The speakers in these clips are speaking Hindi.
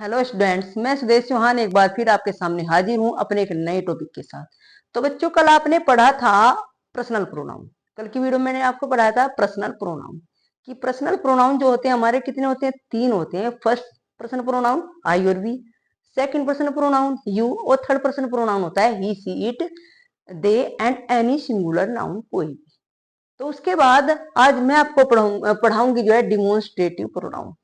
हेलो स्टूडेंट्स, मैं सुदेश चौहान एक बार फिर आपके सामने हाजिर हूं अपने एक नए टॉपिक के साथ। तो बच्चों, कल आपने पढ़ा था पर्सनल प्रोनाउन। कल की वीडियो में मैंने आपको पढ़ाया था पर्सनल प्रोनाउन कि पर्सनल प्रोनाउन जो होते हैं हमारे कितने होते हैं, 3 होते हैं। फर्स्ट पर्सन प्रोनाउन आई और we, second person pronoun you, और थर्ड पर्सन प्रोनाउन होता है he, she, it, they and any singular noun, कोई भी। तो उसके बाद आज मैं आपको पढ़ाऊंगी जो है डिमोन्स्ट्रेटिव प्रोनाउन।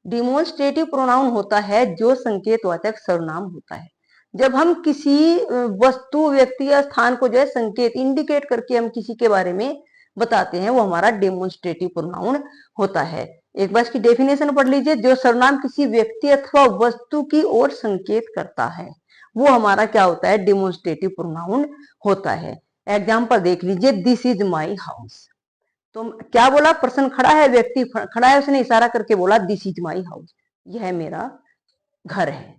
डिमोन्स्ट्रेटिव प्रोनाउन होता है जो संकेतवाचक सर्वनाम होता है। जब हम किसी वस्तु, व्यक्ति या स्थान को जो है संकेत इंडिकेट करके हम किसी के बारे में बताते हैं, वो हमारा डेमोन्स्ट्रेटिव प्रोनाउन होता है। एक बार इसकी डेफिनेशन पढ़ लीजिए। जो सर्वनाम किसी व्यक्ति अथवा वस्तु की ओर संकेत करता है वो हमारा क्या होता है, डेमोन्स्ट्रेटिव प्रोनाउन होता है। एग्जाम्पल देख लीजिए, दिस इज माई हाउस। तो क्या बोला, पर्सन खड़ा है, व्यक्ति खड़ा है, उसने इशारा करके बोला दिस इज माई हाउस, यह मेरा घर है।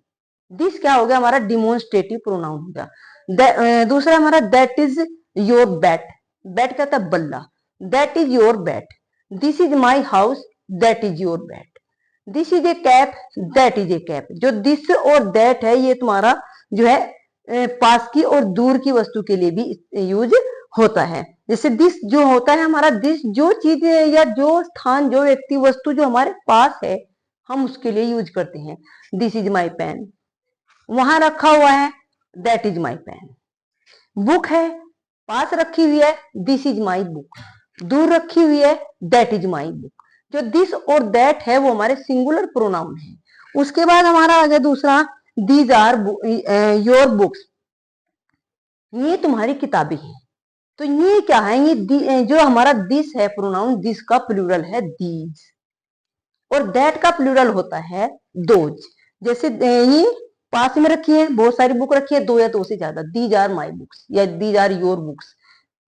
दिस क्या हो गया, हमारा डिमोन्स्ट्रेटिव प्रोनाउन हो गया। दूसरा हमारा that is your bat. Bat कहता है बल्ला, that is your bat. This is my house, that is your bat. This is A cap, that is A cap. जो दिस और दैट है ये तुम्हारा जो है पास की और दूर की वस्तु के लिए भी यूज होता है। जैसे दिस जो होता है हमारा, दिस जो चीज या जो स्थान, जो व्यक्ति, वस्तु जो हमारे पास है हम उसके लिए यूज करते हैं। दिस इज माई पेन, वहां रखा हुआ है, that is my pen. Book है, पास रखी हुई है, दिस इज माई बुक। दूर रखी हुई है, दैट इज माई बुक। जो दिस और दैट है वो हमारे सिंगुलर प्रोनाउन है। उसके बाद हमारा आ गया दूसरा, दीज आर योर बुक्स, ये तुम्हारी किताबें हैं। तो ये क्या है, ये जो हमारा दिस है प्रोनाउन, दिस का प्लूरल है दीज, और दैट का प्लूरल होता है दोज। जैसे ये पास में रखी है, बहुत सारी बुक रखी है, 2 या 2 से ज्यादा, दीज आर माई बुक्स या दीज आर योर बुक्स,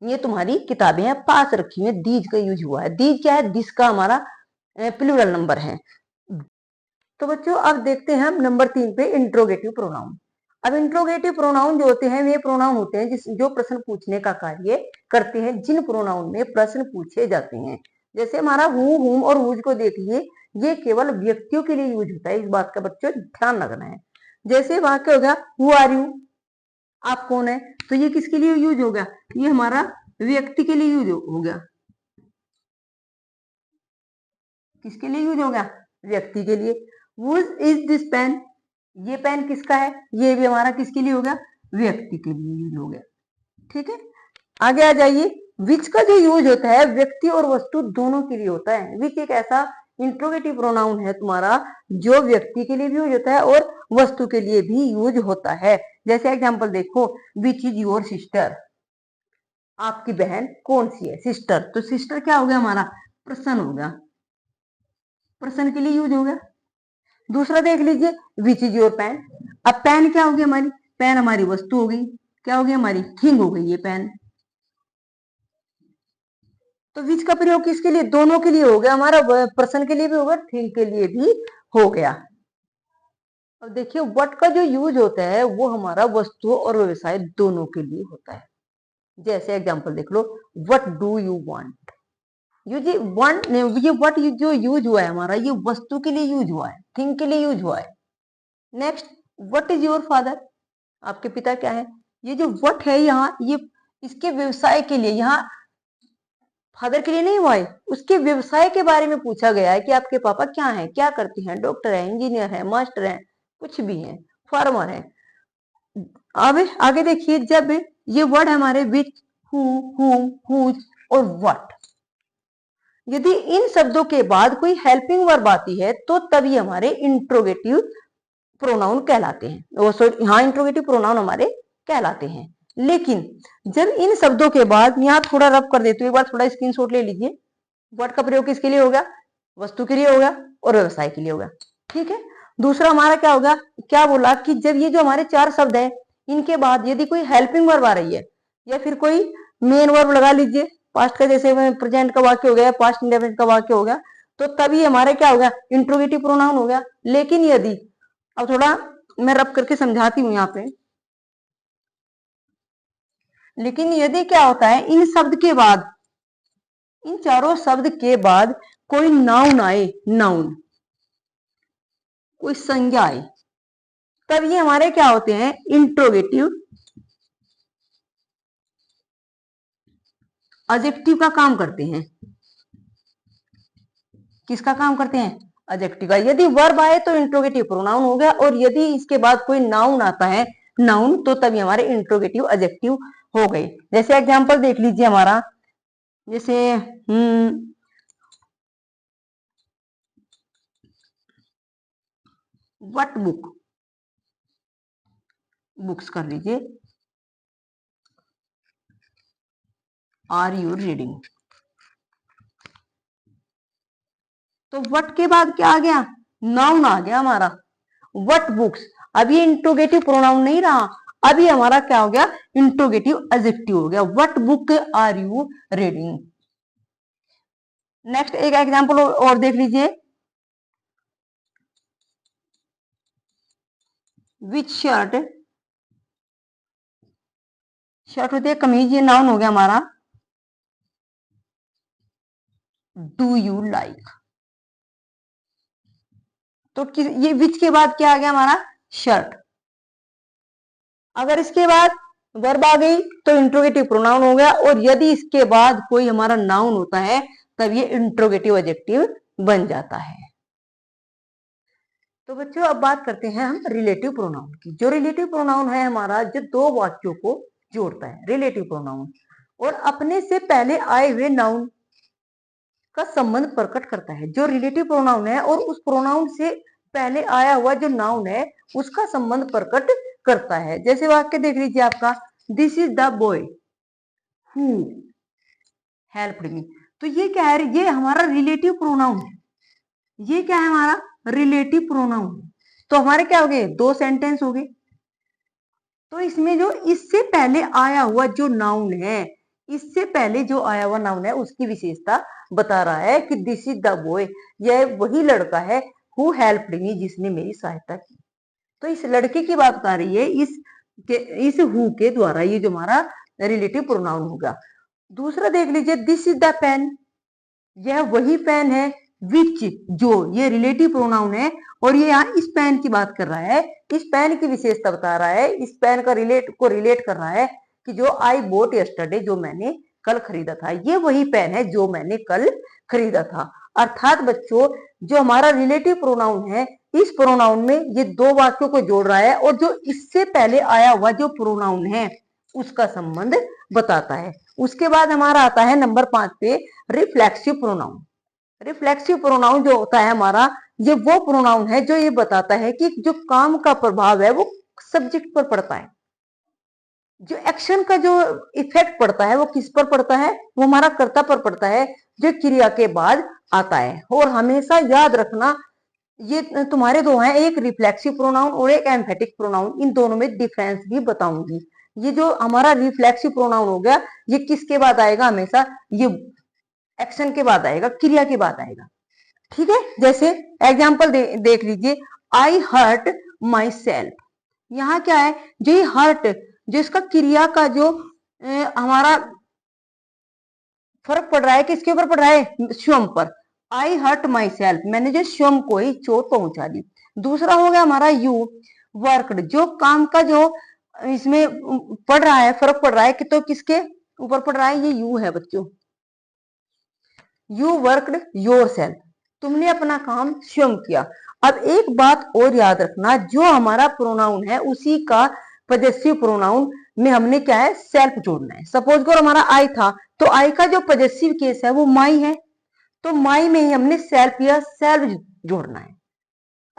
ये तुम्हारी किताबें हैं, पास रखी हुई, दीज का यूज हुआ है। दीज क्या है, दिस का हमारा प्लूरल नंबर है। तो बच्चों अब देखते हैं हम नंबर 3 पे, इंट्रोगेटिव प्रोनाउन। अब इंट्रोगेटिव प्रोनाउन जो होते हैं वे प्रोनाउन होते हैं जो प्रश्न पूछने का कार्य करते हैं, जिन प्रोनाउन में प्रश्न पूछे जाते हैं। जैसे हमारा हु, हुम और हुज को देख लिए, ये केवल व्यक्तियों के लिए यूज होता है, इस बात का बच्चों ध्यान रखना है। जैसे वाक्य हो गया, हु आर यू, आप कौन है, तो ये किसके लिए यूज होगा, ये हमारा व्यक्ति के लिए यूज हो गया। किसके लिए यूज होगा, व्यक्ति के लिए। Whose इज दिस पेन, ये पेन किसका है, ये भी हमारा किसके लिए होगा, व्यक्ति के लिए यूज हो गया। ठीक है, आगे आ जाइए। विच का जो यूज होता है व्यक्ति और वस्तु दोनों के लिए होता है। विच एक ऐसा इंट्रोगेटिव प्रोनाउन है तुम्हारा जो व्यक्ति के लिए भी यूज होता है और वस्तु के लिए भी यूज होता है। जैसे एग्जांपल देखो, विच इज योर सिस्टर, आपकी बहन कौन सी है, सिस्टर। तो सिस्टर क्या हो गया, हमारा पर्सन हो गया, पर्सन के लिए यूज हो गया। दूसरा देख लीजिए, विच इज योर पेन। अब पेन क्या होगी हमारी, पेन हमारी वस्तु हो गई, क्या हो गई हमारी, थिंग हो गई ये पेन। तो विच का प्रयोग किसके लिए, दोनों के लिए हो गया, हमारा पर्सन के लिए भी होगा, थिंग के लिए भी हो गया। अब देखिए व्हाट का जो यूज होता है वो हमारा वस्तु और व्यवसाय दोनों के लिए होता है। जैसे एग्जांपल देख लो, व्हाट डू यू वांट। ये वांट, ये व्हाट जो यूज हुआ है हमारा, ये वस्तु के लिए यूज हुआ है, थिंग के लिए यूज हुआ है। Next, what is your father, आपके पिता क्या है। ये जो व्हाट है यहाँ, ये इसके व्यवसाय के लिए, यहाँ फादर के लिए नहीं हुआ है, उसके व्यवसाय के बारे में पूछा गया है कि आपके पापा क्या है, क्या करते हैं, डॉक्टर है, इंजीनियर है, मास्टर है, कुछ भी है, फार्मर है। अब आगे देखिए, जब ये वर्ड हमारे विच, हु, हुम, हुज और व्हाट, यदि इन शब्दों के बाद कोई हेल्पिंग वर्ब आती है तो तभी हमारे इंट्रोगेटिव प्रोनाउन कहलाते हैं, वो सॉरी, हाँ इंट्रोगेटिव प्रोनाउन हमारे कहलाते हैं। लेकिन जब इन शब्दों के बाद, यहाँ थोड़ा रब कर देते हुए, एक बार थोड़ा स्क्रीनशॉट ले लीजिए, वर्ड का प्रयोग किसके लिए होगा, वस्तु के लिए होगा और व्यवसाय के लिए होगा। ठीक है, दूसरा हमारा क्या होगा, क्या बोला कि जब ये जो हमारे 4 शब्द है इनके बाद यदि कोई हेल्पिंग वर्ब आ रही है या फिर कोई मेन वर्ब लगा लीजिए, पास्ट का जैसे प्रेजेंट का वाक्य हो गया, पास्ट इंडेफिनिट का वाक्य हो गया, तो तभी हमारे क्या होगा, इंट्रोगेटिव प्रोनाउन हो गया। लेकिन यदि, अब थोड़ा मैं रब करके समझाती हूँ यहाँ पे, लेकिन यदि क्या होता है, इन शब्द के बाद, इन चारों शब्द के बाद कोई नाउन आए, नाउन, कोई संज्ञा आए, तब ये हमारे क्या होते हैं, इंट्रोगेटिव एडजेक्टिव का काम करते हैं। किसका काम करते हैं, एडजेक्टिव का। यदि वर्ब आए तो इंट्रोगेटिव प्रोनाउन हो गया, और यदि इसके बाद कोई नाउन आता है, नाउन, तो तभी हमारे इंट्रोगेटिव एडजेक्टिव हो गए। जैसे एग्जांपल देख लीजिए हमारा, जैसे व्हाट बुक, बुक्स कर लीजिए, आर यू रीडिंग। तो व्हाट के बाद क्या आ गया, नाउन आ गया हमारा, व्हाट बुक्स। अब ये इंट्रोगेटिव प्रोनाउन नहीं रहा, अभी हमारा क्या हो गया, इंट्रोगेटिव एडजेक्टिव हो गया, what book are you reading. Next एक एग्जांपल और देख लीजिए, विच शर्ट, शर्ट होती है कमीज, ये नाउन हो गया हमारा, डू यू लाइक। तो ये विच के बाद क्या आ गया हमारा, शर्ट। अगर इसके बाद वर्ब आ गई तो इंट्रोगेटिव प्रोनाउन हो गया, और यदि इसके बाद कोई हमारा नाउन होता है तब ये इंट्रोगेटिव एडजेक्टिव बन जाता है। तो बच्चों अब बात करते हैं हम रिलेटिव प्रोनाउन की। जो रिलेटिव प्रोनाउन है हमारा, जो दो वाक्यों को जोड़ता है, रिलेटिव प्रोनाउन, और अपने से पहले आए हुए नाउन का संबंध प्रकट करता है। जो रिलेटिव प्रोनाउन है और उस प्रोनाउन से पहले आया हुआ जो नाउन है उसका संबंध प्रकट करता है। जैसे वाक्य देख लीजिए आपका, this is the boy who helped me. तो ये क्या है, ये हमारा रिलेटिव प्रोनाउन है। ये क्या है, हमारा रिलेटिव प्रोनाउन। तो हमारे क्या हो गए, दो सेंटेंस हो गए। तो इसमें जो इससे पहले आया हुआ जो नाउन है, इससे पहले जो आया हुआ नाउन है उसकी विशेषता बता रहा है कि दिस इज द बॉय, यह वही लड़का है, हु हेल्प्ड मी, जिसने मेरी सहायता की। तो इस लड़के की बात बता रही है इस हु के द्वारा, ये जो हमारा रिलेटिव प्रोनाउन होगा। दूसरा देख लीजिए, दिस इज द पेन, यह वही पेन है, विच, जो, ये रिलेटिव प्रोनाउन है, और ये यहाँ इस पेन की बात कर रहा है, इस पेन की विशेषता बता रहा है, इस पेन का रिलेट कर रहा है कि जो आई बोट यस्टरडे, जो मैंने कल खरीदा था, ये वही पेन है जो मैंने कल खरीदा था। अर्थात बच्चों, जो हमारा रिलेटिव प्रोनाउन है, इस प्रोनाउन में ये दो वाक्यों को जोड़ रहा है, और जो इससे पहले आया हुआ जो प्रोनाउन है उसका संबंध बताता है। उसके बाद हमारा आता है नंबर 5 पे, रिफ्लेक्सिव प्रोनाउन। रिफ्लेक्सिव प्रोनाउन जो होता है हमारा, ये वो प्रोनाउन है जो ये बताता है कि जो काम का प्रभाव है वो सब्जेक्ट पर पड़ता है। जो एक्शन का जो इफेक्ट पड़ता है वो किस पर पड़ता है, वो हमारा कर्ता पर पड़ता है, जो क्रिया के बाद आता है। और हमेशा याद रखना, ये तुम्हारे दो हैं, एक रिफ्लेक्सिव प्रोनाउन और एक एम्फेटिक प्रोनाउन, इन दोनों में डिफरेंस भी बताऊंगी। ये जो हमारा रिफ्लेक्सिव प्रोनाउन हो गया, ये किसके बाद आएगा, हमेशा ये एक्शन के बाद आएगा, क्रिया के बाद आएगा। ठीक है, जैसे एग्जाम्पल देख लीजिए, आई हर्ट माई सेल्फ। यहाँ क्या है, जो ये हर्ट, जो इसका क्रिया का जो हमारा फर्क पड़ रहा है, किसके ऊपर पड़ रहा है, स्वयं पर। आई हर्ट माई सेल्फ, मैंने जो स्वयं को ही चोट पहुंचा दी। दूसरा हो गया हमारा यू वर्कड, जो काम का जो इसमें पड़ रहा है, फर्क पड़ रहा है कि तो किसके ऊपर पड़ रहा है, ये यू है बच्चों। यू वर्कड योर सेल्फ, तुमने अपना काम स्वयं किया। अब एक बात और याद रखना, जो हमारा प्रोनाउन है उसी का पजेसिव प्रोनाउन में हमने क्या है, सेल्फ जोड़ना है। सपोज करो हमारा आई था, तो आई का जो पजेसिव केस है वो माई है, तो माई में ही हमने सेल्फ या सेल्फ जोड़ना है।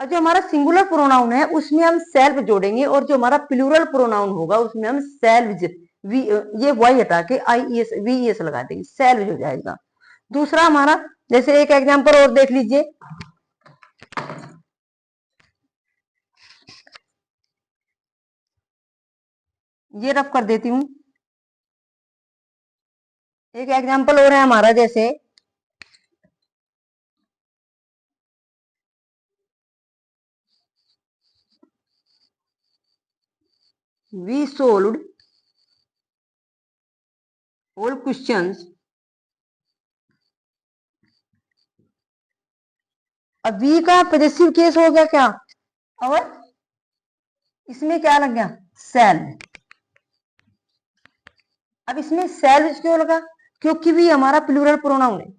और जो हमारा सिंगुलर प्रोनाउन है उसमें हम सेल्फ जोड़ेंगे, और जो हमारा प्लूरल प्रोनाउन होगा उसमें हम सेल्व, ये वाई हटा के आई एस वी एस लगा देंगे, सेल्व हो जाएगा। दूसरा हमारा, जैसे एक एग्जांपल और देख लीजिए, ये रफ कर देती हूं। एक एग्जांपल और है हमारा, जैसे वी सोल्व्ड ऑल क्वेश्चंस। अब वी का पॉजेसिव केस हो गया क्या, और इसमें क्या लग गया, सेल्फ। अब इसमें सेल्फ क्यों लगा, क्योंकि वी हमारा प्लूरल प्रोनाउन है,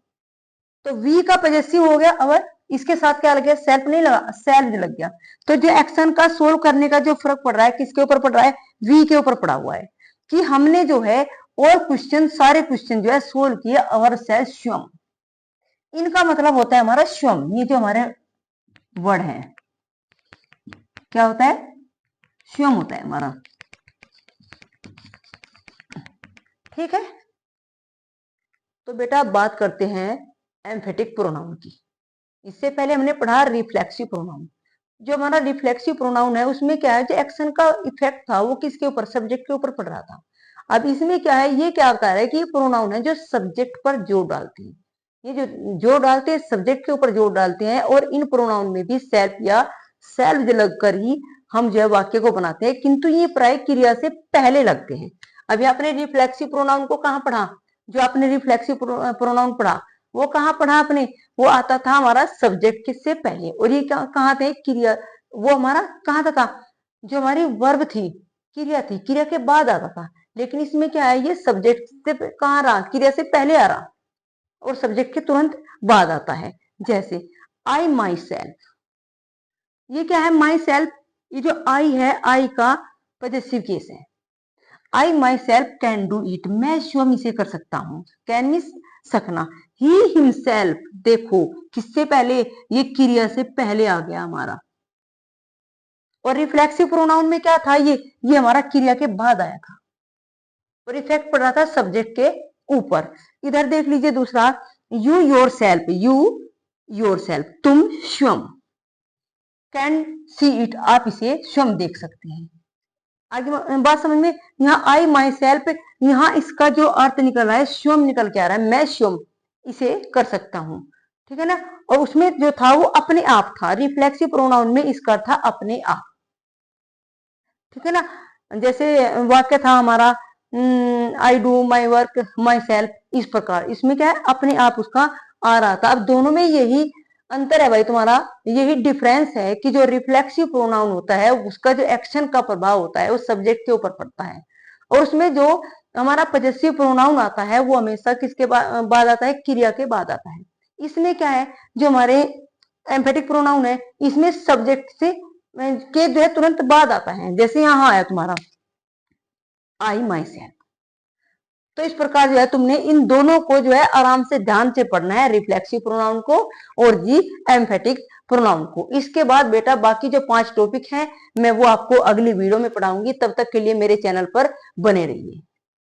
तो वी का पॉजेसिव हो गया, और इसके साथ क्या लग गया, सेल्फ नहीं लगा, सेल्फ लग गया। तो जो एक्शन का सोल्व करने का जो फर्क पड़ रहा है, किसके ऊपर पड़ रहा है, वी के ऊपर पड़ा हुआ है, कि हमने जो है और क्वेश्चन, सारे क्वेश्चन जो है सोल्व किए अवर सेल्फ स्वयं। इनका मतलब होता है हमारा स्वयं, ये जो हमारे वर्ड है क्या होता है, स्वयं होता है हमारा, ठीक है। तो बेटा अब बात करते हैं एम्फेटिक प्रोनाउन की। इससे पहले हमने पढ़ा रिफ्लेक्सिव प्रोनाउन। जो हमारा रिफ्लेक्सिव प्रोनाउन है उसमें क्या है, जो एक्शन का इफेक्ट था वो किसके ऊपर, सब्जेक्ट के ऊपर पड़ रहा था। अब इसमें क्या है, ये क्या बता रहा है कि ये प्रोनाउन है जो सब्जेक्ट पर जोर डालते हैं, ये जो जोर डालते हैं सब्जेक्ट के ऊपर जोर डालते हैं, और इन प्रोनाउन में भी सेल्फ या सेल्फ लगकर ही हम जो है वाक्य को बनाते हैं, किंतु ये प्राय क्रिया से पहले लगते हैं। अभी आपने रिफ्लेक्सिव प्रोनाउन को कहाँ पढ़ा, जो आपने रिफ्लेक्सिव प्रोनाउन पढ़ा वो कहाँ पढ़ा आपने, वो आता था हमारा सब्जेक्ट से पहले, और ये कहाँ थे, क्रिया, वो हमारा कहाँ था, जो हमारी वर्ब थी, क्रिया थी, क्रिया के बाद आता था। लेकिन इसमें क्या है, ये सब्जेक्ट से कहाँ रहा, क्रिया से पहले आ रहा और सब्जेक्ट के तुरंत बाद आता है। जैसे आई माई सेल्फ, ये क्या है, माई सेल्फ, ये जो आई है, आई का पॉजेसिव केस है। I myself can do it, मैं स्वयं इसे कर सकता हूं, कैन मीन सकना, ही हिमसेल्फ, देखो किससे पहले, ये क्रिया से पहले आ गया हमारा। और रिफ्लेक्सिव प्रोनाउन में क्या था, ये हमारा क्रिया के बाद आया था, और इफेक्ट पड़ रहा था सब्जेक्ट के ऊपर। इधर देख लीजिए दूसरा, you your self, you your self, तुम स्वयं, कैन सी इट, आप इसे स्वयं देख सकते हैं। आगे बात समझ में, यहाँ आई माई सेल्फ, यहाँ इसका जो अर्थ निकल रहा है स्वयं निकल के आ रहा है, मैं स्वयं इसे कर सकता हूं, ठीक है ना। और उसमें जो था वो अपने आप था, रिफ्लेक्सिव प्रोनाउन में इसका था अपने आप, ठीक है ना। जैसे वाक्य था हमारा, I do my work my self, इस प्रकार इसमें क्या है, अपने आप उसका आ रहा था। अब दोनों में यही अंतर है भाई तुम्हारा, यही डिफरेंस है कि जो रिफ्लेक्सिव प्रोनाउन होता है उसका जो एक्शन का प्रभाव होता है वो सब्जेक्ट के ऊपर पड़ता है, और उसमें जो हमारा पॉजेसिव प्रोनाउन आता है वो हमेशा किसके बाद आता है, क्रिया के बाद आता है। इसमें क्या है, जो हमारे एम्फेटिक प्रोनाउन है इसमें सब्जेक्ट से के जो है तुरंत बाद आता है, जैसे यहाँ आया तुम्हारा आई माई सेल्फ। तो इस प्रकार जो है तुमने इन दोनों को जो है आराम से ध्यान से पढ़ना है, रिफ्लेक्सिव प्रोनाउन को और जी एम्फेटिक प्रोनाउन को। इसके बाद बेटा बाकी जो 5 टॉपिक हैं मैं वो आपको अगली वीडियो में पढ़ाऊंगी, तब तक के लिए मेरे चैनल पर बने रहिए।